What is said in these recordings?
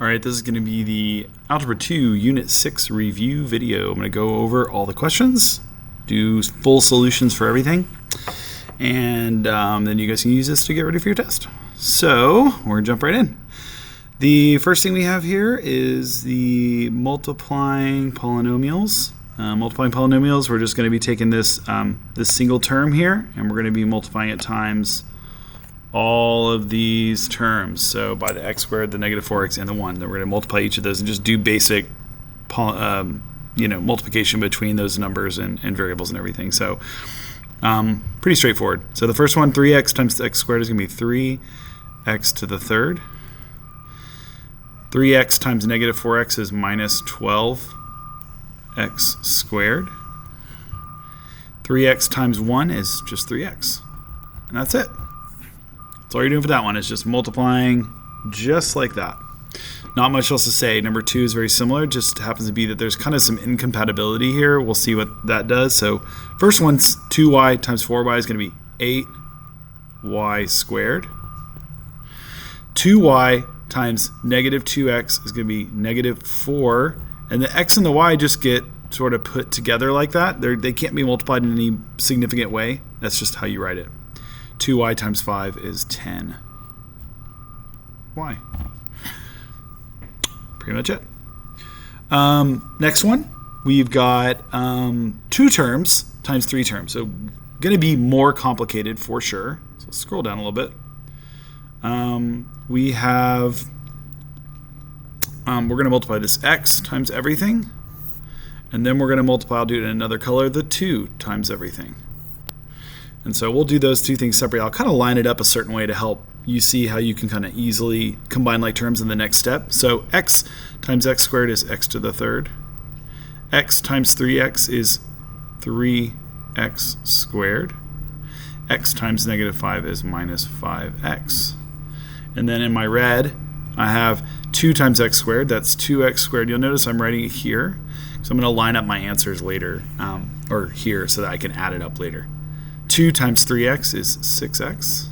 All right, this is going to be the Algebra 2 Unit 6 review video. I'm going to go over all the questions, do full solutions for everything, and then you guys can use this to get ready for your test. So we're going to jump right in. The first thing we have here is the multiplying polynomials. We're just going to be taking this, this single term here, and we're going to be multiplying it times all of these terms. So by the x squared, the negative 4x, and the 1. Then we're going to multiply each of those and just do basic multiplication between those numbers and variables and everything. So pretty straightforward. So the first one, 3x times x squared, is going to be 3x to the third. 3x times negative 4x is minus 12x squared. 3x times 1 is just 3x. And that's it. That's all you're doing for that one, is just multiplying just like that. Not much else to say. Number 2 is very similar. Just happens to be that there's kind of some incompatibility here. We'll see what that does. So first one's 2y times 4y is going to be 8y squared. 2y times negative 2x is going to be negative 4. And the x and the y just get sort of put together like that. They can't be multiplied in any significant way. That's just how you write it. 2y times 5 is 10y. Pretty much it. Next one, we've got 2 terms times 3 terms. So going to be more complicated for sure. So let's scroll down a little bit. We have, we're going to multiply this x times everything. And then we're going to multiply, I'll do it in another color, the 2 times everything. And so we'll do those two things separately. I'll kind of line it up a certain way to help you see how you can kind of easily combine like terms in the next step. So x times x squared is x to the third. X times 3x is 3x squared. X times negative 5 is minus 5x. And then in my red, I have 2 times x squared. That's 2x squared. You'll notice I'm writing it here. So I'm going to line up my answers later, or here, so that I can add it up later. 2 times 3x is 6x.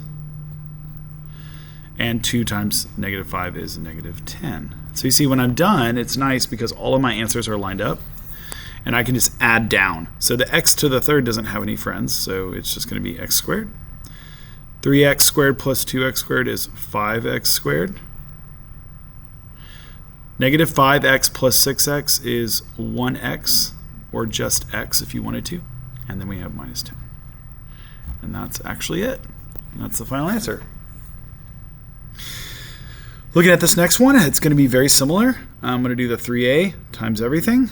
And 2 times negative 5 is negative 10. So you see when I'm done, it's nice because all of my answers are lined up. And I can just add down. So the x to the third doesn't have any friends, so it's just going to be x squared. 3x squared plus 2x squared is 5x squared. Negative 5x plus 6x is 1x, or just x if you wanted to. And then we have minus 10. And that's actually it. That's the final answer. Looking at this next one, it's going to be very similar. I'm going to do the 3a times everything.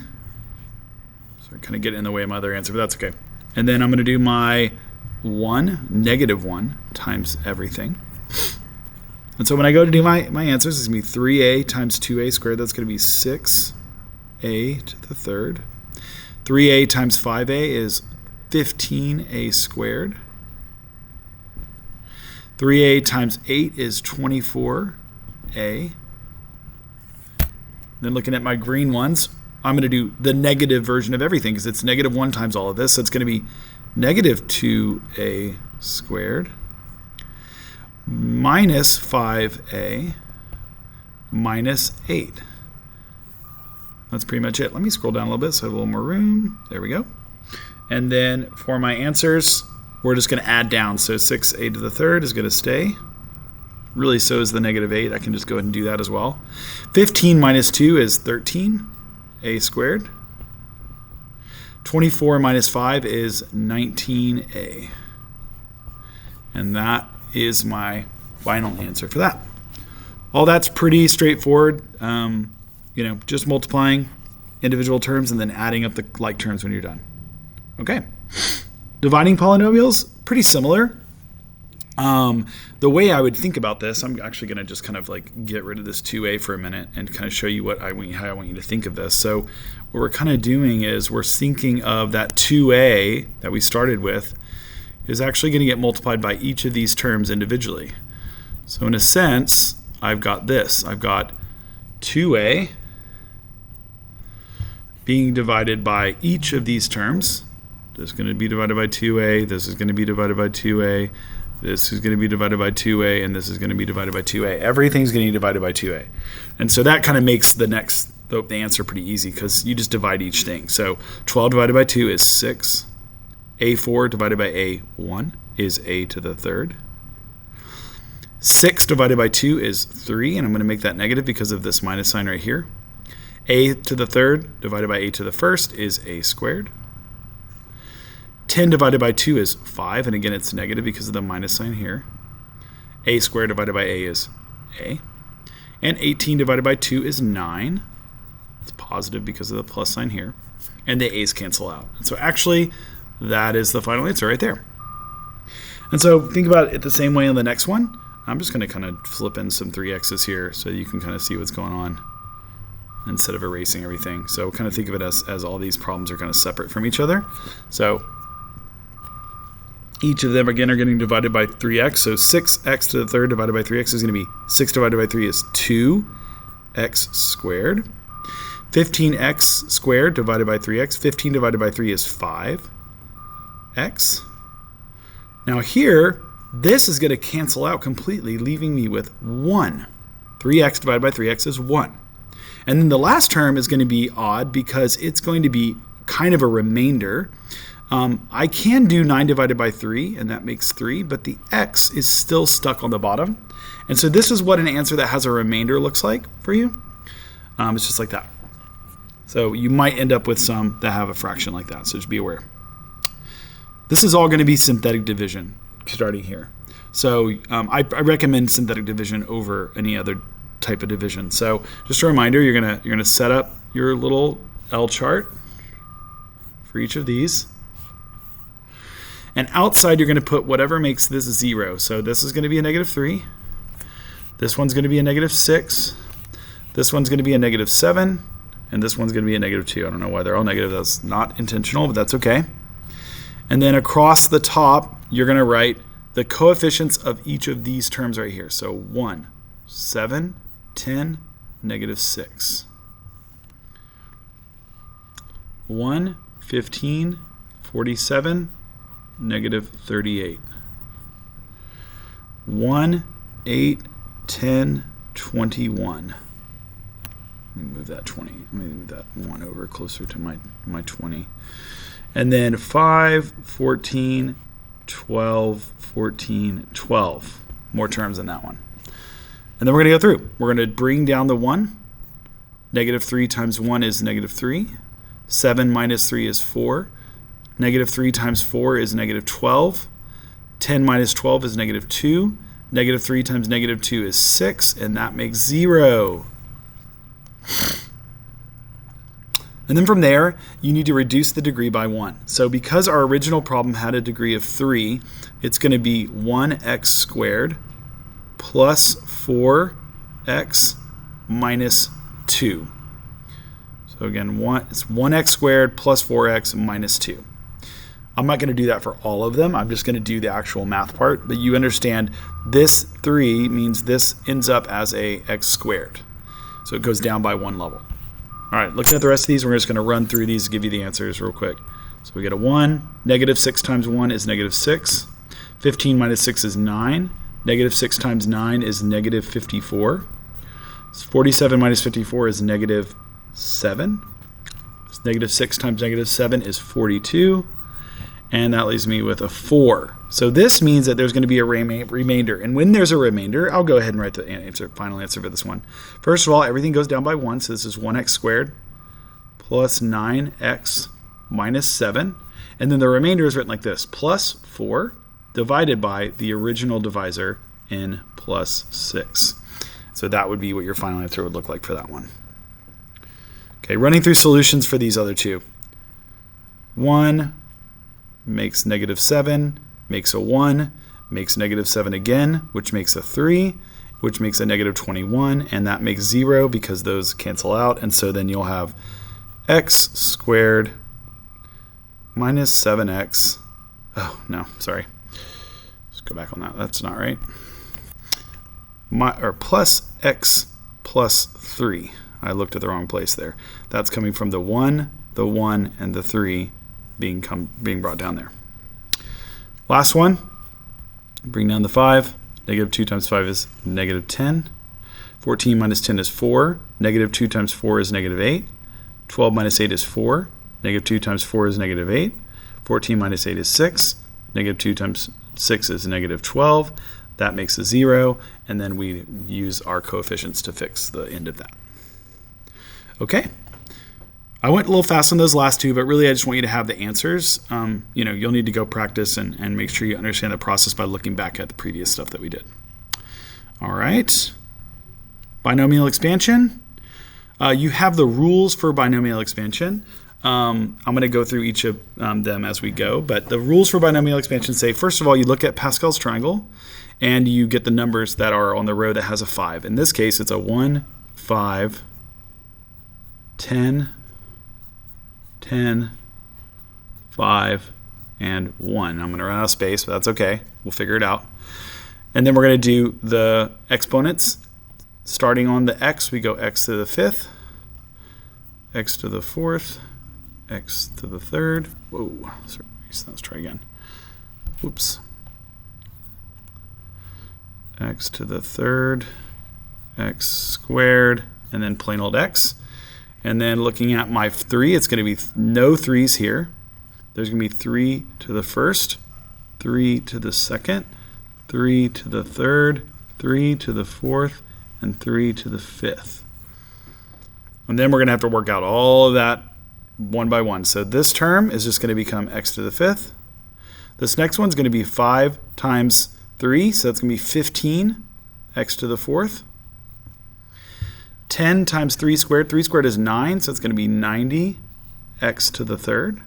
So I kind of get in the way of my other answer, but that's okay. And then I'm going to do my 1, negative 1 times everything. And so when I go to do my answers, it's going to be 3a times 2a squared. That's going to be 6a to the third. 3a times 5a is 15a squared. 3a times 8 is 24a. Then looking at my green ones, I'm going to do the negative version of everything because it's negative 1 times all of this. So it's going to be negative 2a squared minus 5a minus 8. That's pretty much it. Let me scroll down a little bit so I have a little more room. There we go. And then for my answers, we're just going to add down. So 6a to the third is going to stay. Really, so is the negative 8. I can just go ahead and do that as well. 15 minus 2 is 13a squared. 24 minus 5 is 19a. And that is my final answer for that. All that's pretty straightforward. Just multiplying individual terms and then adding up the like terms when you're done. Okay. Dividing polynomials, pretty similar. The way I would think about this, I'm actually going to just kind of like get rid of this 2a for a minute and kind of show you how I want you to think of this. So what we're kind of doing is we're thinking of that 2a that we started with is actually going to get multiplied by each of these terms individually. So in a sense, I've got this. I've got 2a being divided by each of these terms. This is going to be divided by 2a. This is going to be divided by 2a. This is going to be divided by 2a, and this is going to be divided by 2a. Everything's getting divided by 2a. And so that kind of makes the answer pretty easy because you just divide each thing. So 12 divided by 2 is 6. A4 divided by A1 is a to the third. 6 divided by 2 is 3, and I'm going to make that negative because of this minus sign right here. A to the third divided by a to the first is a squared. 10 divided by 2 is 5, and again it's negative because of the minus sign here. A squared divided by a is a. And 18 divided by 2 is 9. It's positive because of the plus sign here. And the a's cancel out. And so actually, that is the final answer right there. And so think about it the same way on the next one. I'm just going to kind of flip in some 3x's here so you can kind of see what's going on instead of erasing everything. So kind of think of it as all these problems are kind of separate from each other. So each of them, again, are getting divided by 3x. So 6x to the third divided by 3x is going to be 6 divided by 3 is 2x squared. 15x squared divided by 3x. 15 divided by 3 is 5x. Now here, this is going to cancel out completely, leaving me with 1. 3x divided by 3x is 1. And then the last term is going to be odd because it's going to be kind of a remainder. I can do 9 divided by 3, and that makes 3, but the x is still stuck on the bottom. And so this is what an answer that has a remainder looks like for you. It's just like that. So you might end up with some that have a fraction like that, so just be aware. This is all going to be synthetic division starting here. So I recommend synthetic division over any other type of division. So just a reminder, you're gonna set up your little L chart for each of these. And outside, you're going to put whatever makes this 0. So this is going to be a -3. This one's going to be a -6. This one's going to be a -7. And this one's going to be a -2. I don't know why they're all negative. That's not intentional, but that's okay. And then across the top, you're going to write the coefficients of each of these terms right here. So 1, 7, 10, -6. 1, 15, 47, -38. 1, 8, 10, 21. Let me move that 20. Let me move that 1 over closer to my 20. And then 5, 14, 12, 14, 12. More terms than that one. And then we're going to go through. We're going to bring down the 1. -3 times 1 is -3. 7 minus 3 is 4. -3 times 4 is -12. 10 minus 12 is -2. -3 times -2 is 6, and that makes 0. And then from there, you need to reduce the degree by 1. So because our original problem had a degree of 3, it's going to be 1x squared plus 4x minus 2. So again, it's 1x squared plus 4x minus 2. I'm not going to do that for all of them. I'm just going to do the actual math part. But you understand this 3 means this ends up as a x squared. So it goes down by 1 level. All right, looking at the rest of these, we're just going to run through these to give you the answers real quick. So we get a 1. -6 times 1 is -6. 15 minus 6 is 9. -6 times 9 is -54. 47 minus 54 is -7. -6 times -7 is 42. And that leaves me with a 4. So this means that there's going to be a remainder. And when there's a remainder, I'll go ahead and write the final answer for this one. First of all, everything goes down by 1. So this is 1x squared plus 9x minus 7. And then the remainder is written like this: plus 4 divided by the original divisor n plus 6. So that would be what your final answer would look like for that one. Okay, running through solutions for these other two. 1 makes -7, makes a 1, makes -7 again, which makes a 3, which makes a -21, and that makes 0 because those cancel out. And so then you'll have x squared minus 7x. Oh, no, sorry. Let's go back on that. That's not right. Plus x plus 3. I looked at the wrong place there. That's coming from the 1, and the 3 being brought down there. Last one, Bring down the 5. Negative 2 times 5 is negative 10. 14 minus 10 is 4. Negative 2 times 4 is negative 8. 12 minus 8 is 4. Negative 2 times 4 is negative 8. 14 minus 8 is 6. Negative 2 times 6 is negative 12. That makes a 0. And then we use our coefficients to fix the end of that. Okay. I went a little fast on those last two, but really I just want you to have the answers. You'll need to go practice and make sure you understand the process by looking back at the previous stuff that we did. All right. Binomial expansion. You have the rules for binomial expansion. I'm going to go through each of them as we go, but the rules for binomial expansion say, first of all, you look at Pascal's triangle and you get the numbers that are on the row that has a 5. In this case, it's a 1, 5, 10, 10, 5, and 1. I'm going to run out of space, but that's okay. We'll figure it out. And then we're going to do the exponents. Starting on the x, we go x to the 5th, x to the 4th, x to the 3rd. Whoa, sorry, let's try again. Oops. X to the 3rd, x squared, and then plain old x. And then looking at my 3, it's going to be no 3's here. There's going to be 3 to the 1st, 3 to the 2nd, 3 to the 3rd, 3 to the 4th, and 3 to the 5th. And then we're going to have to work out all of that one by one. So this term is just going to become x to the 5th. This next one's going to be 5 times 3, so that's going to be 15 x to the 4th. 10 times 3 squared. 3 squared is 9, so it's going to be 90 x to the 3rd.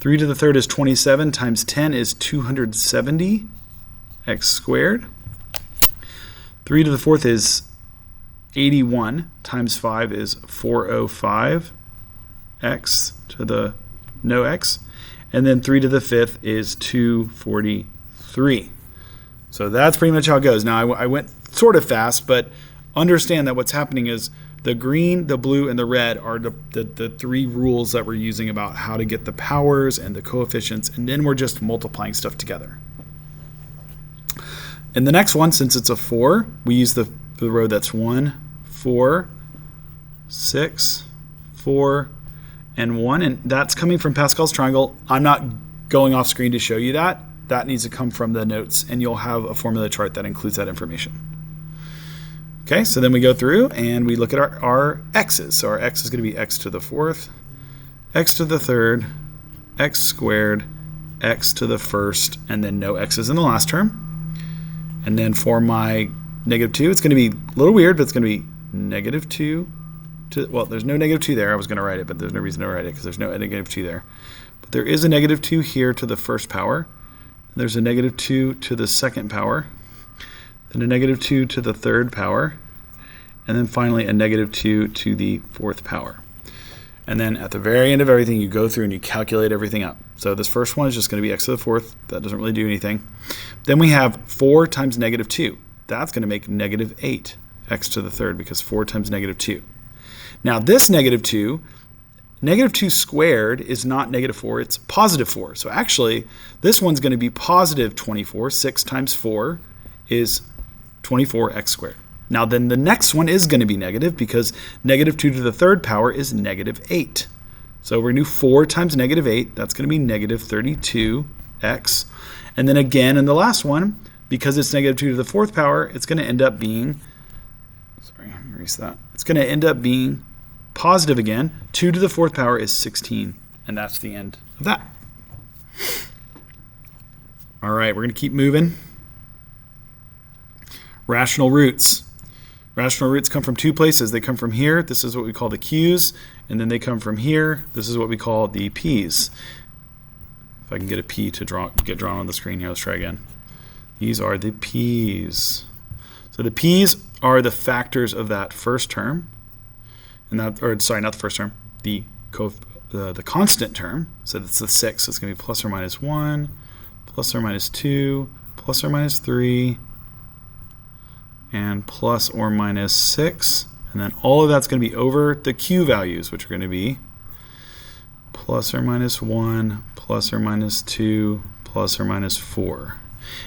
3 to the 3rd is 27 times 10 is 270 x squared. 3 to the 4th is 81 times 5 is 405 x to the no x. And then 3 to the 5th is 243. So that's pretty much how it goes. Now I went sort of fast, but understand that what's happening is the green, the blue, and the red are the 3 rules that we're using about how to get the powers and the coefficients, and then we're just multiplying stuff together. In the next one, since it's a 4, we use the row that's 1, 4, 6, 4, and 1, and that's coming from Pascal's triangle. I'm not going off screen to show you that. That needs to come from the notes, and you'll have a formula chart that includes that information. Okay, so then we go through and we look at our x's. So our x is going to be x to the 4th, x to the 3rd, x squared, x to the 1st, and then no x's in the last term. And then for my negative 2, it's going to be a little weird, but it's going to be negative 2 to, well, there's no negative 2 there. I was going to write it, but there's no reason to write it because there's no negative 2 there. But there is a negative 2 here to the 1st power. There's a negative 2 to the 2nd power. Then a negative 2 to the 3rd power, and then finally a negative 2 to the 4th power. And then at the very end of everything, you go through and you calculate everything up. So this first one is just going to be x to the 4th. That doesn't really do anything. Then we have 4 times negative 2. That's going to make negative 8 x to the 3rd because 4 times negative 2. Now this negative 2 squared is not negative 4, it's positive 4. So actually, this one's going to be positive 24. 6 times 4 is 24x squared. Now then the next one is going to be negative because negative 2 to the 3rd power is negative 8. So we're going to do 4 times negative 8. That's going to be negative 32x. And then again in the last one, because it's negative 2 to the 4th power, it's going to end up being, sorry, erase that. It's going to end up being positive again. 2 to the 4th power is 16. And that's the end of that. All right, we're going to keep moving. Rational roots. Rational roots come from 2 places. They come from here. This is what we call the Q's. And then they come from here. This is what we call the P's. If I can get a P to get drawn on the screen here, let's try again. These are the P's. So the P's are the factors of that first term. And that, or sorry, not the first term, the constant term. So that's the 6. So it's going to be plus or minus 1, plus or minus 2, plus or minus 3, and plus or minus 6. And then all of that's going to be over the Q values, which are going to be plus or minus 1, plus or minus 2, plus or minus 4.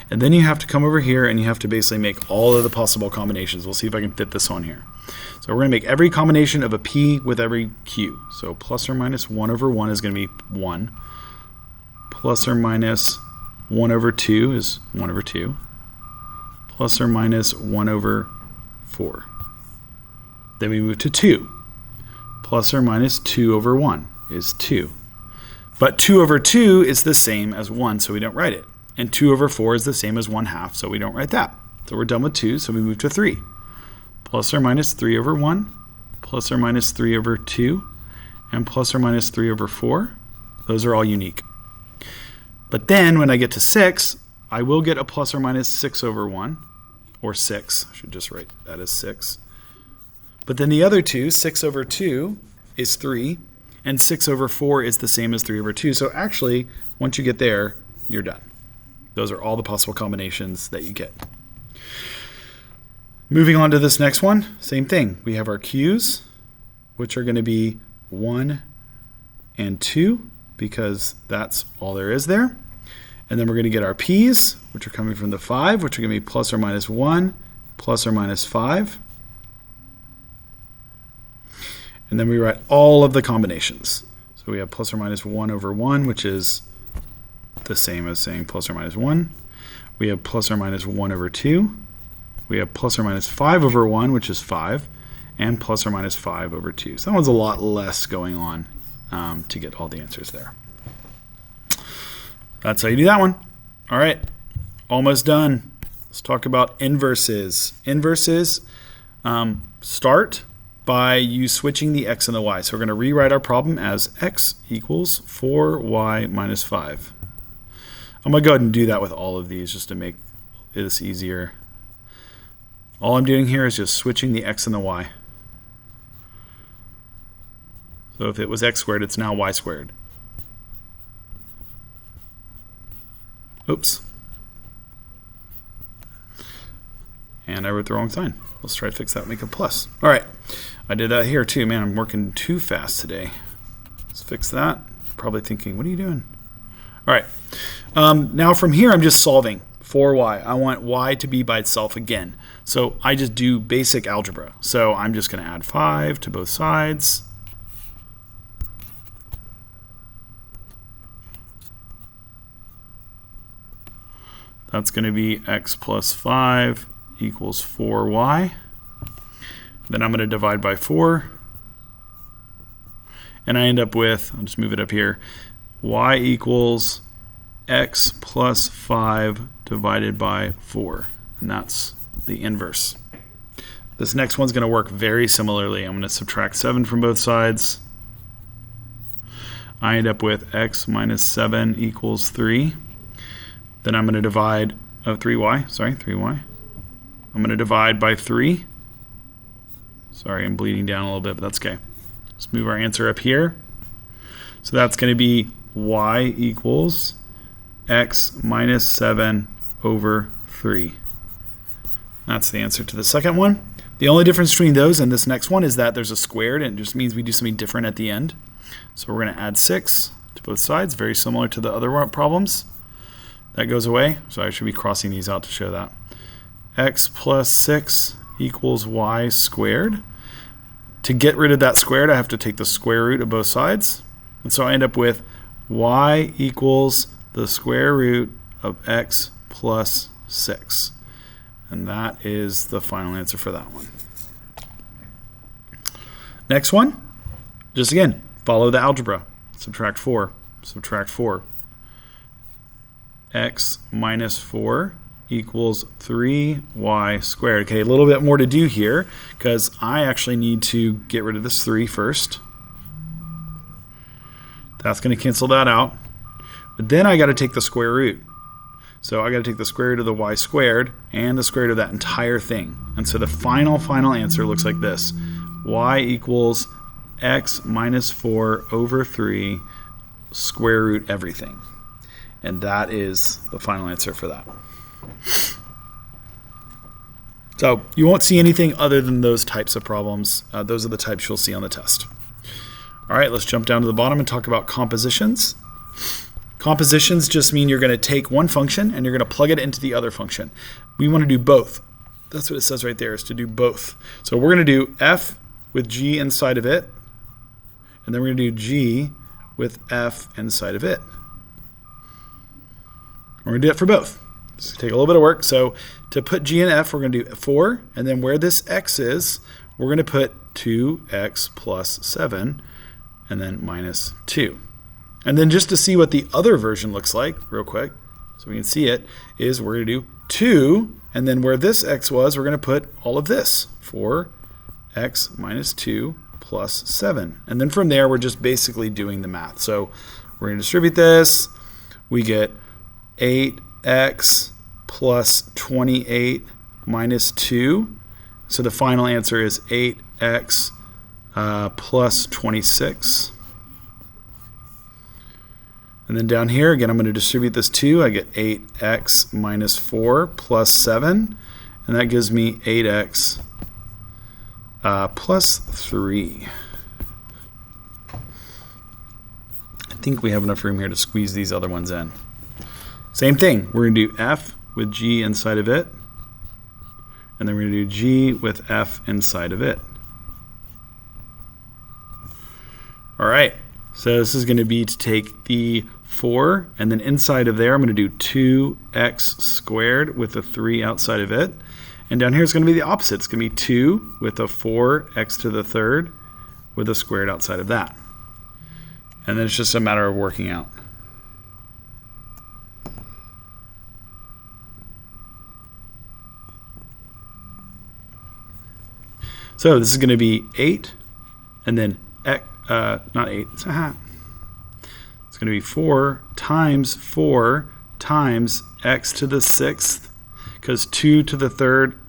And then you have to come over here and you have to basically make all of the possible combinations. We'll see if I can fit this on here. So we're going to make every combination of a p with every q. So plus or minus 1 over 1 is going to be 1. Plus or minus 1 over 2 is 1 over 2. Plus or minus 1 over 4. Then we move to 2. Plus or minus 2 over 1 is 2. But 2 over 2 is the same as 1, so we don't write it. And 2 over 4 is the same as 1/2, so we don't write that. So we're done with 2, so we move to 3. Plus or minus 3 over 1, plus or minus 3 over 2, and plus or minus 3 over 4. Those are all unique. But then when I get to 6, I will get a plus or minus 6 over 1, or 6. I should just write that as 6. But then the other two, 6 over 2 is 3, and 6 over 4 is the same as 3 over 2. So actually, once you get there, you're done. Those are all the possible combinations that you get. Moving on to this next one, same thing. We have our q's, which are going to be 1 and 2, because that's all there is there. And then we're going to get our p's, which are coming from the 5, which are going to be plus or minus 1, plus or minus 5. And then we write all of the combinations. So we have plus or minus 1 over 1, which is the same as saying plus or minus 1. We have plus or minus 1 over 2. We have plus or minus 5 over 1, which is 5. And plus or minus 5 over 2. So that one's a lot less going on to get all the answers there. That's how you do that one. All right, almost done. Let's talk about inverses. Inverses start by you switching the x and the y. So we're going to rewrite our problem as x equals 4y minus 5. I'm going to go ahead and do that with all of these just to make this easier. All I'm doing here is just switching the x and the y. So if it was x squared, it's now y squared. Oops. And I wrote the wrong sign. Let's try to fix that and make a plus. All right. I did that here too. Man, I'm working too fast today. Let's fix that. Probably thinking, what are you doing? All right. Now from here, I'm just solving for y. I want y to be by itself again. So I just do basic algebra. So I'm just going to add 5 to both sides. That's going to be x plus 5 equals 4y. Then I'm going to divide by 4. And I end up with, I'll just move it up here, y equals x plus 5 divided by 4. And that's the inverse. This next one's going to work very similarly. I'm going to subtract 7 from both sides. I end up with x minus 7 equals 3. Then I'm going to divide 3y. I'm going to divide by 3. Sorry, I'm bleeding down a little bit, but that's okay. Let's move our answer up here. So that's going to be y equals x minus 7 over 3. That's the answer to the second one. The only difference between those and this next one is that there's a squared, and it just means we do something different at the end. So we're going to add 6 to both sides, very similar to the other problems. That goes away, so I should be crossing these out to show that. X plus 6 equals y squared. To get rid of that squared, I have to take the square root of both sides. And so I end up with y equals the square root of x plus 6. And that is the final answer for that one. Next one, just again, follow the algebra. Subtract 4. Subtract 4. X minus 4 equals 3y squared. Okay, a little bit more to do here because I actually need to get rid of this 3 first. That's going to cancel that out. But then I got to take the square root. So I got to take the square root of the y squared and the square root of that entire thing. And so the final answer looks like this. Y equals x minus 4 over 3 square root everything. And that is the final answer for that. So you won't see anything other than those types of problems. Those are the types you'll see on the test. All right, let's jump down to the bottom and talk about compositions. Compositions just mean you're going to take one function and you're going to plug it into the other function. We want to do both. That's what it says right there, is to do both. So we're going to do f with g inside of it, and then we're going to do g with f inside of it. We're going to do it for both. It's going to take a little bit of work. So to put g and f, we're going to do 4, and then where this x is, we're going to put 2x plus 7, and then minus 2. And then just to see what the other version looks like, real quick, so we can see it, is we're going to do 2, and then where this x was, we're going to put all of this, 4x minus 2 plus 7. And then from there, we're just basically doing the math. So we're going to distribute this. We get 8x plus 28 minus 2. So the final answer is 8x plus 26. And then down here, again, I'm going to distribute this 2. I get 8x minus 4 plus 7. And that gives me 8x plus 3. I think we have enough room here to squeeze these other ones in. Same thing. We're going to do f with g inside of it. And then we're going to do g with f inside of it. All right. So this is going to be to take the 4, and then inside of there, I'm going to do 2x squared with a 3 outside of it. And down here is going to be the opposite. It's going to be 2 with a 4x to the third with a squared outside of that. And then it's just a matter of working out. So this is going to be 8, and then not 8, it's going to be 4 times x to the 6th, because 2 to the third,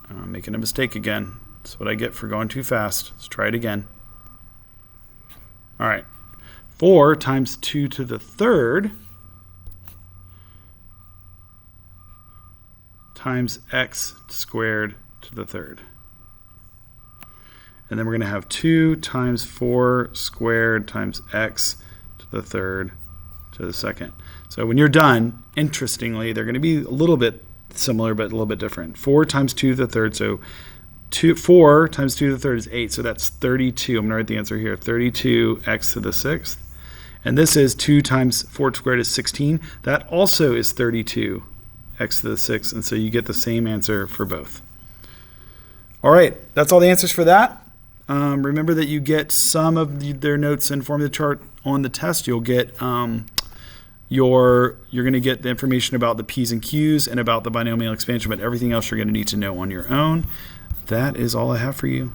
I'm making a mistake again. That's what I get for going too fast. Let's try it again. All right, 4 times 2 to the third times x squared to the third. And then we're going to have 2 times 4 squared times x to the third to the second. So when you're done, interestingly, they're going to be a little bit similar but a little bit different. 4 times 2 to the third, so 4 times 2 to the third is 8, so that's 32. I'm going to write the answer here, 32x to the 6th. And this is 2 times 4 squared is 16. That also is 32x to the 6th, and so you get the same answer for both. All right, that's all the answers for that. Remember that you get some of their notes and formula chart on the test. You'll get you're going to get the information about the P's and Q's and about the binomial expansion, but everything else you're going to need to know on your own. That is all I have for you.